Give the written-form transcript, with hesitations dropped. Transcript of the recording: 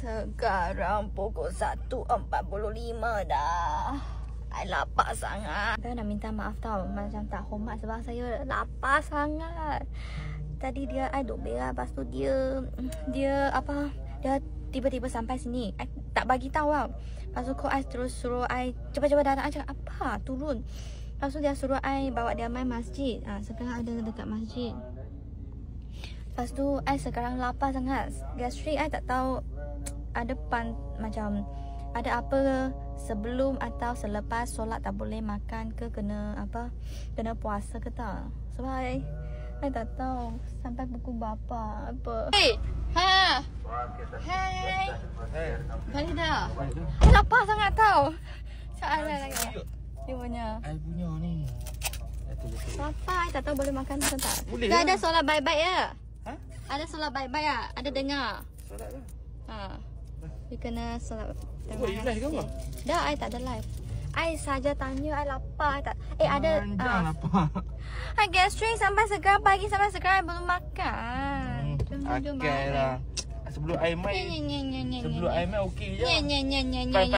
Sekarang pukul 1.45 dah. I lapar sangat. Saya nak minta maaf tau, macam tak hormat sebab saya lapar sangat. Tadi I duk berak, lepas tu dia tiba-tiba sampai sini. I tak bagi tahu tau. Lepas tu I terus suruh I cepat-cepat datang. I cakap apa? Turun. Lepas tu dia suruh I bawa dia main masjid. Sekarang ada dekat masjid. Lepas tu I sekarang lapar sangat. Gastrik I tak tahu ada macam ada apa sebelum atau selepas solat tak boleh makan ke kena kena puasa ke tak. Sebab I tak tahu sampai pukul berapa apa. Hey! Ha! Hai! Balik dah? I lapar sangat tau. Soalan lagi. Dia punya. I punya ni. Lapar, I tak tahu boleh makan ke tak. Boleh Dah lah. ada solat baik-baik ya? Ha? Ada solat baik-baik ya? Ada dengar? Solat lah. Dia kena solat. Oh, you live ke apa? Dah, I tak ada live. I saja tanya, I lapar. I tak. ada. Jangan lapar. I gastrik sampai sekarang pagi, sampai sekarang I belum makan. Jom Akal lah. Sebelum I main okey je. Nye.